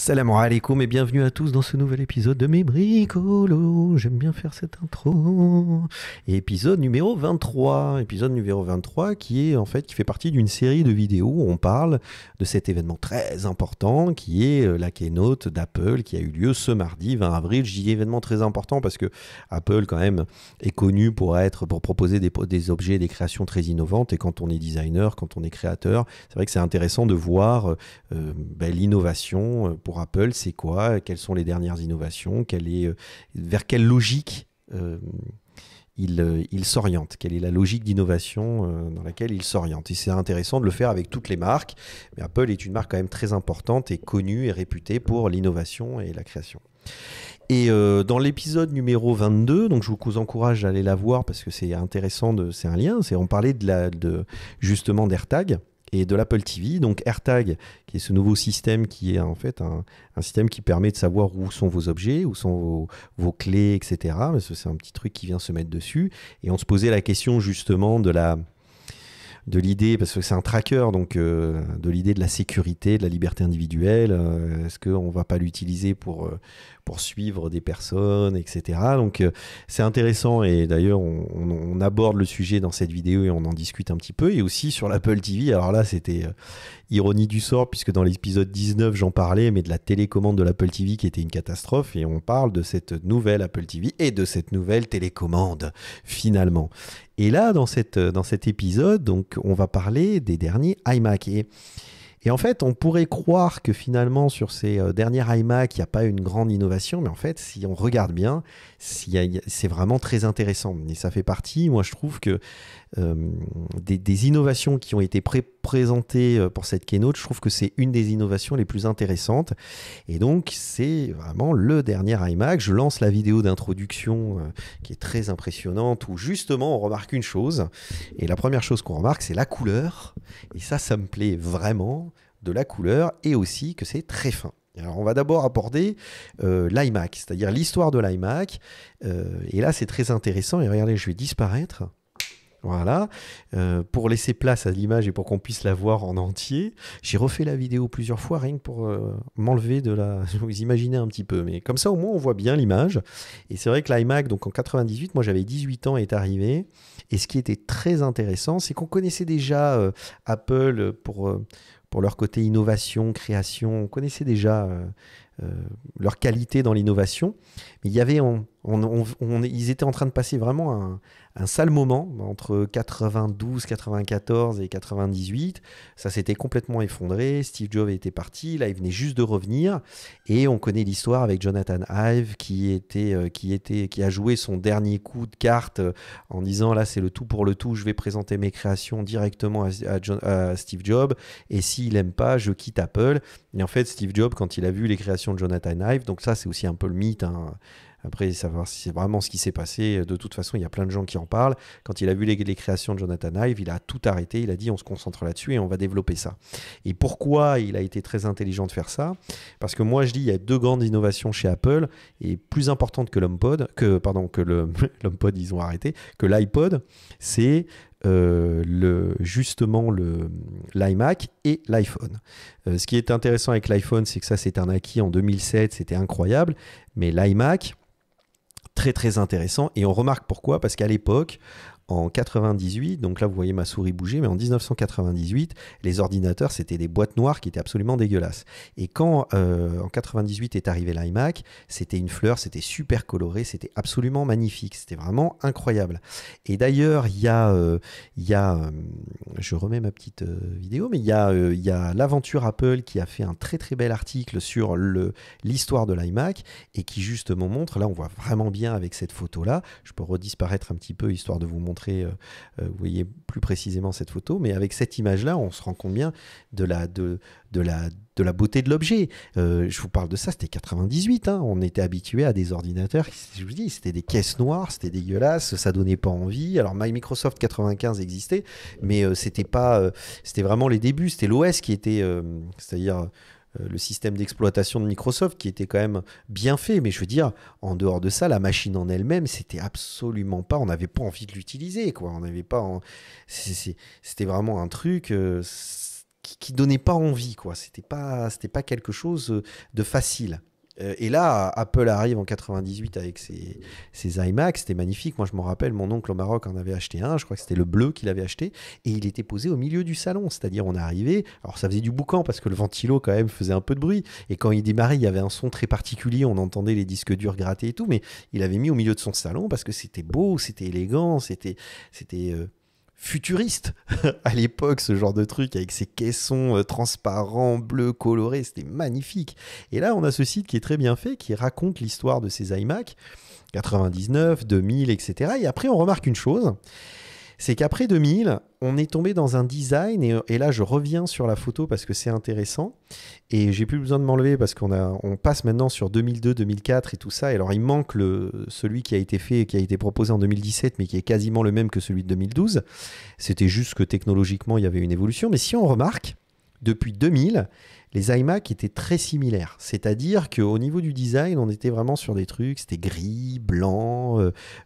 Salam alaikum et bienvenue à tous dans ce nouvel épisode de mes bricolos. J'aime bien faire cette intro. Et épisode numéro 23. Épisode numéro 23 qui est en fait qui fait partie d'une série de vidéos où on parle de cet événement très important qui est la keynote d'Apple qui a eu lieu ce mardi 20 avril. Je dis événement très important parce que Apple quand même est connu pour proposer des objets et des créations très innovantes, et quand on est designer, quand on est créateur, c'est vrai que c'est intéressant de voir l'innovation pour Apple, c'est quoi? Quelles sont les dernières innovations? Vers quelle logique il s'oriente? Quelle est la logique d'innovation dans laquelle il s'oriente? Et c'est intéressant de le faire avec toutes les marques. Mais Apple est une marque quand même très importante et connue et réputée pour l'innovation et la création. Et dans l'épisode numéro 22, donc je vous encourage à aller la voir parce que c'est intéressant, c'est un lien, on parlait justement d'AirTag et de l'Apple TV. Donc AirTag, qui est ce nouveau système qui est en fait un système qui permet de savoir où sont vos objets, où sont vos clés, etc. C'est un petit truc qui vient se mettre dessus. Et on se posait la question justement de l'idée, parce que c'est un tracker, donc de l'idée de la sécurité, de la liberté individuelle. Est-ce qu'on ne va pas l'utiliser pour suivre des personnes, etc. Donc c'est intéressant, et d'ailleurs on aborde le sujet dans cette vidéo et on en discute un petit peu. Et aussi sur l'Apple TV, alors là c'était ironie du sort, puisque dans l'épisode 19 j'en parlais, mais de la télécommande de l'Apple TV qui était une catastrophe, et on parle de cette nouvelle Apple TV et de cette nouvelle télécommande finalement. Et là dans cet épisode, donc on va parler des derniers iMac. Et en fait, on pourrait croire que finalement, sur ces derniers iMac, il n'y a pas une grande innovation, mais en fait, si on regarde bien, c'est vraiment très intéressant. Et ça fait partie, moi je trouve que des innovations qui ont été présentées pour cette keynote, je trouve que c'est une des innovations les plus intéressantes. Et donc, c'est vraiment le dernier iMac. Je lance la vidéo d'introduction qui est très impressionnante, où justement, on remarque une chose. Et la première chose qu'on remarque, c'est la couleur. Et ça me plaît vraiment, de la couleur, et aussi que c'est très fin. Alors, on va d'abord aborder l'iMac, c'est-à-dire l'histoire de l'iMac. Et là, c'est très intéressant. Et regardez, je vais disparaître. Voilà, pour laisser place à l'image et pour qu'on puisse la voir en entier. J'ai refait la vidéo plusieurs fois, rien que pour m'enlever de la... Vous imaginez un petit peu, mais comme ça au moins on voit bien l'image. Et c'est vrai que l'iMac, donc en 98, moi j'avais 18 ans, est arrivé. Et ce qui était très intéressant, c'est qu'on connaissait déjà Apple pour leur côté innovation, création. On connaissait déjà leur qualité dans l'innovation. Mais il y avait, ils étaient en train de passer vraiment un sale moment entre 92, 94 et 98. Ça s'était complètement effondré. Steve Jobs était parti. Là, il venait juste de revenir. Et on connaît l'histoire avec Jonathan Ive qui a joué son dernier coup de carte en disant là, c'est le tout pour le tout. Je vais présenter mes créations directement à Steve Jobs. Et s'il n'aime pas, je quitte Apple. Et en fait, Steve Jobs, quand il a vu les créations de Jonathan Ive, donc ça, c'est aussi un peu le mythe, hein. Après, savoir si c'est vraiment ce qui s'est passé. De toute façon, il y a plein de gens qui en parlent. Quand il a vu les créations de Jonathan Ive, il a tout arrêté. Il a dit on se concentre là-dessus et on va développer ça. Et pourquoi il a été très intelligent de faire ça? Parce que moi, je dis il y a deux grandes innovations chez Apple, et plus importantes que l'HomePod, que l'HomePod, ils ont arrêté, que l'iPod, c'est justement l'iMac et l'iPhone. Ce qui est intéressant avec l'iPhone, c'est que ça, c'est un acquis en 2007, c'était incroyable. Mais l'iMac, très très intéressant, et on remarque pourquoi, parce qu'à l'époque, en 98, donc là vous voyez ma souris bouger, mais en 1998, les ordinateurs c'était des boîtes noires qui étaient absolument dégueulasses. Et quand en 98 est arrivé l'iMac, c'était une fleur, c'était super coloré, c'était absolument magnifique, c'était vraiment incroyable. Et d'ailleurs, je remets ma petite vidéo, mais il y a l'Aventure Apple qui a fait un très très bel article sur l'histoire de l'iMac, et qui justement montre, là on voit vraiment bien avec cette photo-là, je peux redisparaître un petit peu histoire de vous montrer, vous voyez plus précisément cette photo, mais avec cette image-là, on se rend compte bien de la beauté de l'objet. Je vous parle de ça, c'était 98, hein, on était habitué à des ordinateurs, je vous dis, c'était des caisses noires, c'était dégueulasse, ça donnait pas envie. Alors Microsoft 95 existait, mais c'était vraiment les débuts, c'était l'OS qui était, c'est-à-dire le système d'exploitation de Microsoft qui était quand même bien fait, mais je veux dire, en dehors de ça, la machine en elle-même, c'était absolument pas, on n'avait pas envie de l'utiliser, quoi. On n'avait pas, c'était vraiment un truc, qui donnait pas envie, quoi. C'était pas quelque chose de facile. Et là, Apple arrive en 98 avec ses iMac, c'était magnifique. Moi, je me rappelle, mon oncle au Maroc en avait acheté un, je crois que c'était le bleu qu'il avait acheté, et il était posé au milieu du salon. C'est-à-dire, on est arrivé, alors ça faisait du boucan parce que le ventilo, quand même, faisait un peu de bruit. Et quand il démarrait, il y avait un son très particulier, on entendait les disques durs gratter et tout, mais il avait mis au milieu de son salon parce que c'était beau, c'était élégant, c'était futuriste à l'époque, ce genre de truc avec ces caissons transparents, bleus, colorés, c'était magnifique. Et là, on a ce site qui est très bien fait, qui raconte l'histoire de ces iMac, 99, 2000, etc. Et après, on remarque une chose, c'est qu'après 2000, on est tombé dans un design, et là, je reviens sur la photo parce que c'est intéressant, et j'ai plus besoin de m'enlever parce on passe maintenant sur 2002, 2004 et tout ça, et alors il manque celui qui a été fait, qui a été proposé en 2017, mais qui est quasiment le même que celui de 2012. C'était juste que technologiquement, il y avait une évolution, mais si on remarque, depuis 2000, les iMac étaient très similaires. C'est-à-dire qu'au niveau du design, on était vraiment sur des trucs, c'était gris, blanc.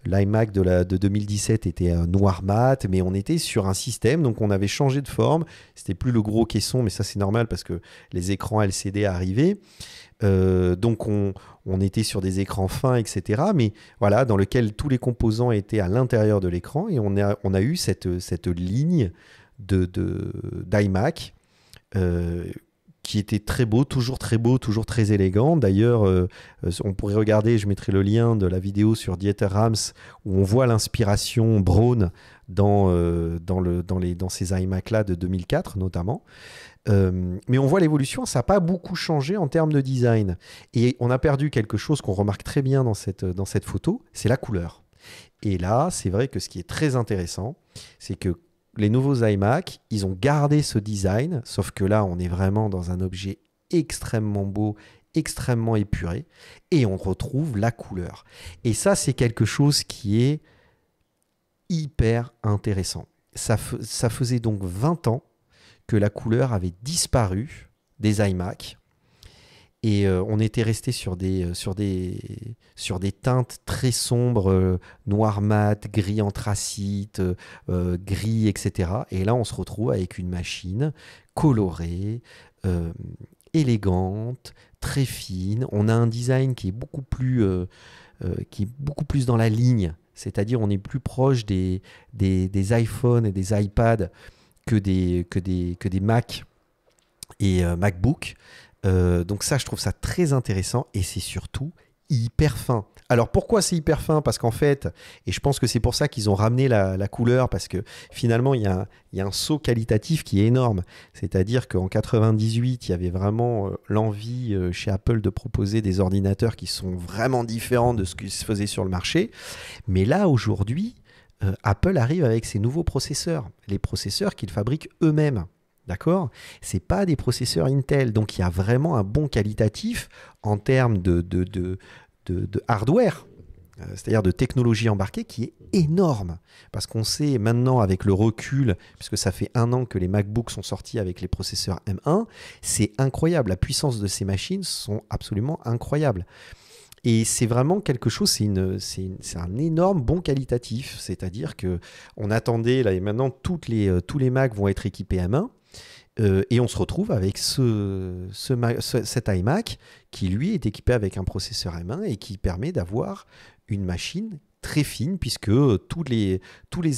L'iMac de 2017 était noir mat, mais on était sur un système, donc on avait changé de forme. C'était plus le gros caisson, mais ça c'est normal parce que les écrans LCD arrivaient. Donc on était sur des écrans fins, etc. Mais voilà, dans lequel tous les composants étaient à l'intérieur de l'écran, et on a eu cette ligne d'iMac. Qui était très beau, toujours très élégant. D'ailleurs, on pourrait regarder, je mettrai le lien de la vidéo sur Dieter Rams, où on voit l'inspiration Braun dans ces iMac-là de 2004 notamment. Mais on voit l'évolution, ça n'a pas beaucoup changé en termes de design. Et on a perdu quelque chose qu'on remarque très bien dans cette photo, c'est la couleur. Et là, c'est vrai que ce qui est très intéressant, c'est que les nouveaux iMac, ils ont gardé ce design, sauf que là, on est vraiment dans un objet extrêmement beau, extrêmement épuré, et on retrouve la couleur. Et ça, c'est quelque chose qui est hyper intéressant. Ça faisait donc 20 ans que la couleur avait disparu des iMac, et on était resté sur des teintes très sombres, noir mat, gris anthracite, gris, etc. Et là, on se retrouve avec une machine colorée, élégante, très fine. On a un design qui est beaucoup plus dans la ligne. C'est-à-dire, on est plus proche des iPhones et des iPads que des Mac et MacBook. Donc ça, je trouve ça très intéressant, et c'est surtout hyper fin. Alors pourquoi c'est hyper fin? Parce qu'en fait, et je pense que c'est pour ça qu'ils ont ramené la couleur, parce que finalement, il y a un saut qualitatif qui est énorme. C'est-à-dire qu'en 98, il y avait vraiment l'envie chez Apple de proposer des ordinateurs qui sont vraiment différents de ce qui se faisait sur le marché. Mais là, aujourd'hui, Apple arrive avec ses nouveaux processeurs, les processeurs qu'ils fabriquent eux-mêmes. D'accord? C'est pas des processeurs Intel, donc il y a vraiment un bon qualitatif en termes de hardware, c'est-à-dire de technologie embarquée, qui est énorme. Parce qu'on sait maintenant, avec le recul, puisque ça fait 1 an que les MacBooks sont sortis avec les processeurs M1, c'est incroyable. La puissance de ces machines sont absolument incroyables. Et c'est vraiment quelque chose, c'est un énorme bon qualitatif. C'est-à-dire qu'on attendait, là et maintenant, tous les Macs vont être équipés M1. Et on se retrouve avec cet iMac qui, lui, est équipé avec un processeur M1 et qui permet d'avoir une machine très fine, puisque tous les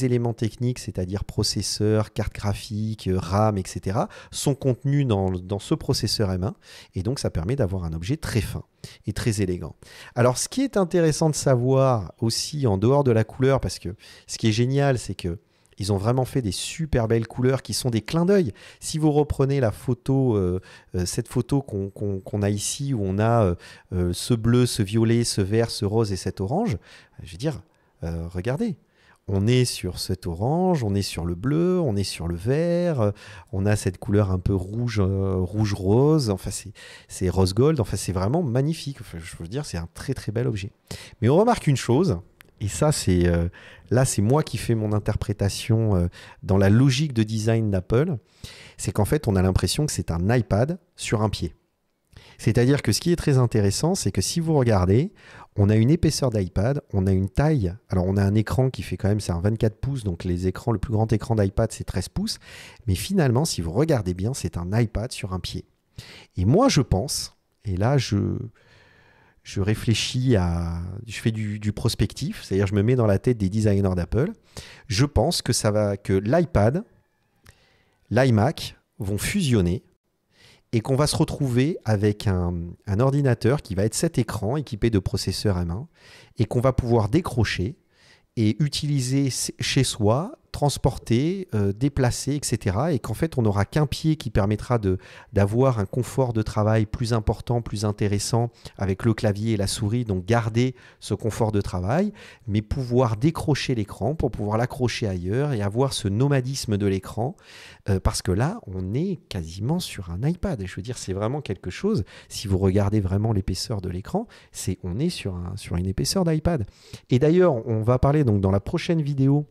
éléments techniques, c'est-à-dire processeur, carte graphique, RAM, etc., sont contenus dans ce processeur M1. Et donc, ça permet d'avoir un objet très fin et très élégant. Alors, ce qui est intéressant de savoir aussi, en dehors de la couleur, parce que ce qui est génial, c'est que ils ont vraiment fait des super belles couleurs qui sont des clins d'œil. Si vous reprenez la photo, cette photo qu'on a ici, où on a ce bleu, ce violet, ce vert, ce rose et cet orange, je veux dire, regardez. On est sur cet orange, on est sur le bleu, on est sur le vert, on a cette couleur un peu rouge-rose, enfin c'est rose-gold, enfin c'est vraiment magnifique. Enfin, je veux dire, c'est un très très bel objet. Mais on remarque une chose, et ça, là, c'est moi qui fais mon interprétation dans la logique de design d'Apple. C'est qu'en fait, on a l'impression que c'est un iPad sur un pied. C'est-à-dire que ce qui est très intéressant, c'est que si vous regardez, on a une épaisseur d'iPad, on a une taille. Alors, on a un écran qui fait quand même, c'est un 24 pouces, donc les écrans, le plus grand écran d'iPad, c'est 13 pouces. Mais finalement, si vous regardez bien, c'est un iPad sur un pied. Et moi, je pense, et là, je réfléchis je fais du prospectif, c'est-à-dire je me mets dans la tête des designers d'Apple. Je pense que l'iPad, l'iMac vont fusionner et qu'on va se retrouver avec un ordinateur qui va être cet écran équipé de processeurs M1 et qu'on va pouvoir décrocher et utiliser chez soi, transporter, déplacer, etc. Et qu'en fait, on n'aura qu'un pied qui permettra d'avoir un confort de travail plus important, plus intéressant avec le clavier et la souris, donc garder ce confort de travail, mais pouvoir décrocher l'écran pour pouvoir l'accrocher ailleurs et avoir ce nomadisme de l'écran, parce que là, on est quasiment sur un iPad. Et je veux dire, c'est vraiment quelque chose, si vous regardez vraiment l'épaisseur de l'écran, on est sur une épaisseur d'iPad. Et d'ailleurs, on va parler donc dans la prochaine vidéo,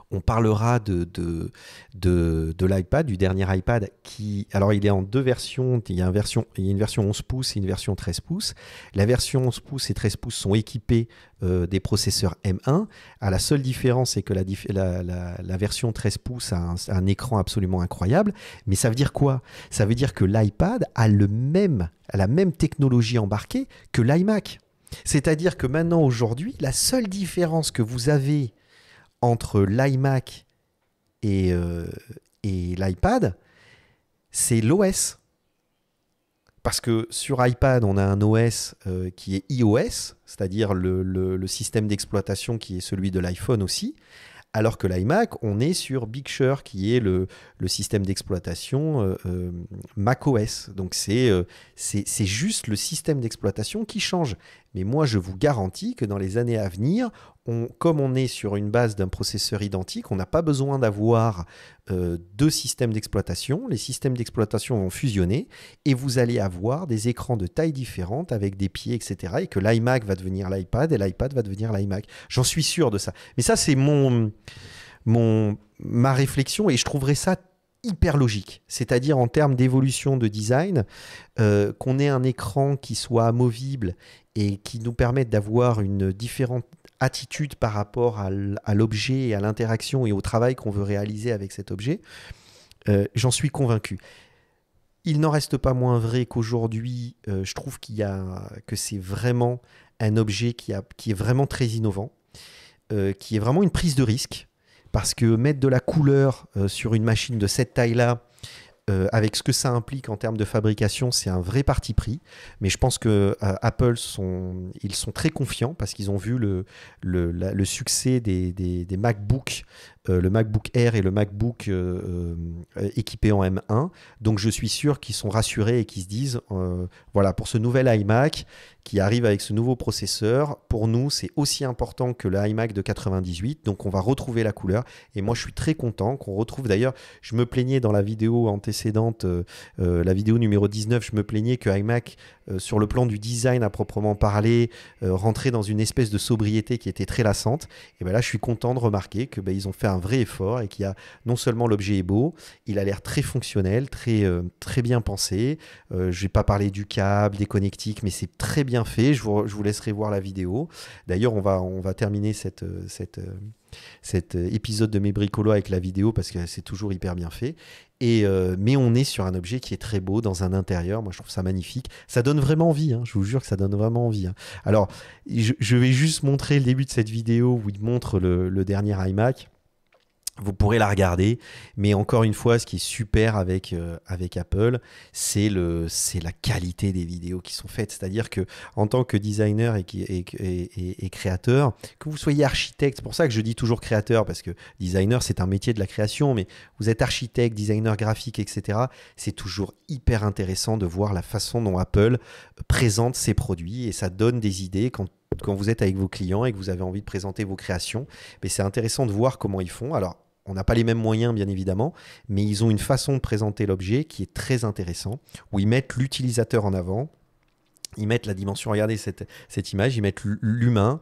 on parlera de l'iPad, du dernier iPad qui... Alors, il est en deux versions. Il y a une version 11 pouces et une version 13 pouces. La version 11 pouces et 13 pouces sont équipés des processeurs M1. La seule différence, c'est que la version 13 pouces a un écran absolument incroyable. Mais ça veut dire quoi? Ça veut dire que l'iPad a la même technologie embarquée que l'iMac. C'est-à-dire que maintenant, aujourd'hui, la seule différence que vous avez entre l'iMac et l'iPad, c'est l'OS. Parce que sur iPad, on a un OS qui est iOS, c'est-à-dire le système d'exploitation qui est celui de l'iPhone aussi, alors que l'iMac, on est sur Big Sur, qui est le système d'exploitation macOS. Donc c'est juste le système d'exploitation qui change. Mais moi, je vous garantis que dans les années à venir, comme on est sur une base d'un processeur identique, on n'a pas besoin d'avoir deux systèmes d'exploitation. Les systèmes d'exploitation vont fusionner et vous allez avoir des écrans de tailles différentes avec des pieds, etc. Et que l'iMac va devenir l'iPad et l'iPad va devenir l'iMac. J'en suis sûr de ça. Mais ça, c'est ma réflexion et je trouverais ça hyper logique. C'est-à-dire en termes d'évolution de design, qu'on ait un écran qui soit amovible et qui nous permette d'avoir une différente attitude par rapport à l'objet et à l'interaction et au travail qu'on veut réaliser avec cet objet, j'en suis convaincu. Il n'en reste pas moins vrai qu'aujourd'hui, je trouve que c'est vraiment un objet qui est vraiment très innovant, qui est vraiment une prise de risque, parce que mettre de la couleur sur une machine de cette taille-là, avec ce que ça implique en termes de fabrication, c'est un vrai parti pris. Mais je pense que Apple ils sont très confiants parce qu'ils ont vu le succès des MacBooks, le MacBook Air et le MacBook équipés en M1. Donc je suis sûr qu'ils sont rassurés et qu'ils se disent, voilà, pour ce nouvel iMac qui arrive avec ce nouveau processeur, pour nous, c'est aussi important que le iMac de 98. Donc on va retrouver la couleur. Et moi, je suis très content qu'on retrouve. D'ailleurs, je me plaignais dans la vidéo antécédente, la vidéo numéro 19, je me plaignais que iMac, sur le plan du design à proprement parler, rentrait dans une espèce de sobriété qui était très lassante. Et bien là, je suis content de remarquer que ils ont fait un vrai effort et qu'il y a non seulement l'objet est beau, il a l'air très fonctionnel, très bien pensé. Je ne vais pas parler du câble, des connectiques, mais c'est très bien fait. Je vous laisserai voir la vidéo. D'ailleurs, on va terminer cet épisode de mes bricolos avec la vidéo parce que c'est toujours hyper bien fait. Mais on est sur un objet qui est très beau dans un intérieur. Moi, je trouve ça magnifique. Ça donne vraiment envie. Je vous jure que ça donne vraiment envie. Alors, je vais juste montrer le début de cette vidéo où il montre le dernier iMac. Vous pourrez la regarder, mais encore une fois, ce qui est super avec Apple, c'est la qualité des vidéos qui sont faites. C'est-à-dire que en tant que designer et créateur, que vous soyez architecte, c'est pour ça que je dis toujours créateur, parce que designer, c'est un métier de la création, mais vous êtes architecte, designer graphique, etc. C'est toujours hyper intéressant de voir la façon dont Apple présente ses produits et ça donne des idées quand vous êtes avec vos clients et que vous avez envie de présenter vos créations. Mais c'est intéressant de voir comment ils font. Alors, on n'a pas les mêmes moyens, bien évidemment, mais ils ont une façon de présenter l'objet qui est très intéressant, où ils mettent l'utilisateur en avant. Ils mettent la dimension, regardez cette image, ils mettent l'humain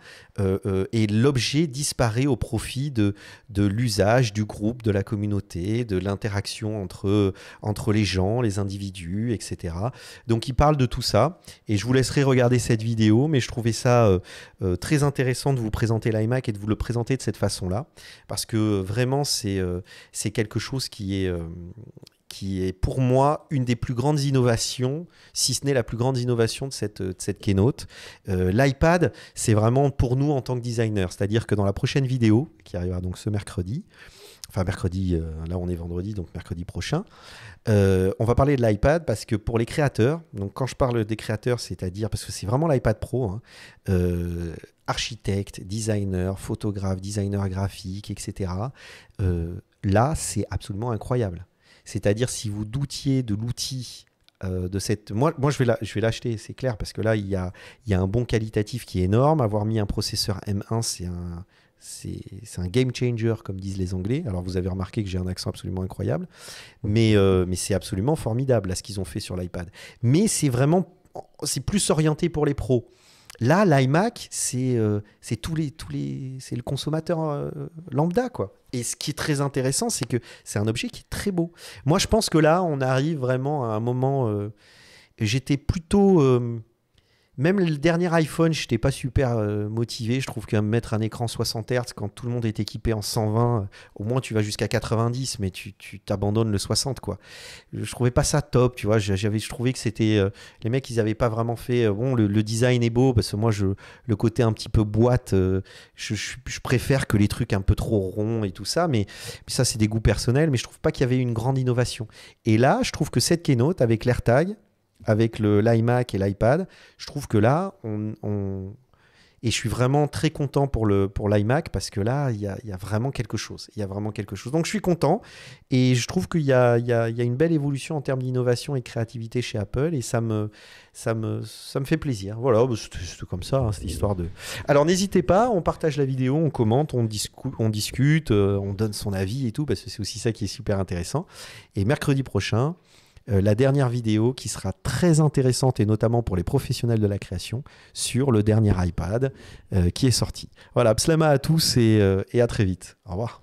et l'objet disparaît au profit de l'usage du groupe, de la communauté, de l'interaction entre les gens, les individus, etc. Donc ils parlent de tout ça et je vous laisserai regarder cette vidéo, mais je trouvais ça très intéressant de vous présenter l'iMac et de vous le présenter de cette façon-là, parce que vraiment c'est quelque chose qui est pour moi une des plus grandes innovations, si ce n'est la plus grande innovation de cette keynote. L'iPad, c'est vraiment pour nous en tant que designers, c'est-à-dire que dans la prochaine vidéo, qui arrivera donc ce mercredi, enfin mercredi, là on est vendredi, donc mercredi prochain, on va parler de l'iPad parce que pour les créateurs, donc quand je parle des créateurs, c'est-à-dire, parce que c'est vraiment l'iPad Pro, hein, architecte, designer, photographe, designer graphique, etc. Là, c'est absolument incroyable. C'est-à-dire, si vous doutiez de l'outil de cette... Moi je vais l'acheter, c'est clair, parce que là, il y a un bond qualitatif qui est énorme. Avoir mis un processeur M1, c'est un game changer, comme disent les Anglais. Alors, vous avez remarqué que j'ai un accent absolument incroyable. Mais c'est absolument formidable, là, ce qu'ils ont fait sur l'iPad. Mais c'est plus orienté pour les pros. Là, l'iMac, c'est le consommateur lambda, quoi. Et ce qui est très intéressant, c'est que c'est un objet qui est très beau. Moi, je pense que là, on arrive vraiment à un moment... j'étais plutôt... même le dernier iPhone, je n'étais pas super motivé. Je trouve que mettre un écran 60 Hz quand tout le monde est équipé en 120, au moins tu vas jusqu'à 90, mais tu t'abandonnes le 60, quoi. Je trouvais pas ça top, tu vois. Je trouvais que c'était... les mecs, ils n'avaient pas vraiment fait... bon, le design est beau, parce que moi, le côté un petit peu boîte, je préfère que les trucs un peu trop ronds et tout ça, mais ça, c'est des goûts personnels, mais je trouve pas qu'il y avait une grande innovation. Et là, je trouve que cette keynote, avec l'AirTag, avec l'iMac et l'iPad, je trouve que là, et je suis vraiment très content pour l'iMac, parce que là, il y a vraiment quelque chose. Il y a vraiment quelque chose. Donc, je suis content et je trouve qu'il y a une belle évolution en termes d'innovation et de créativité chez Apple, et ça me fait plaisir. Voilà, c'est comme ça, hein, cette histoire de... Alors, n'hésitez pas, on partage la vidéo, on commente, on discute, on donne son avis et tout, parce que c'est aussi ça qui est super intéressant. Et mercredi prochain, la dernière vidéo qui sera très intéressante, et notamment pour les professionnels de la création, sur le dernier iPad qui est sorti. Voilà, pslama à tous et à très vite. Au revoir.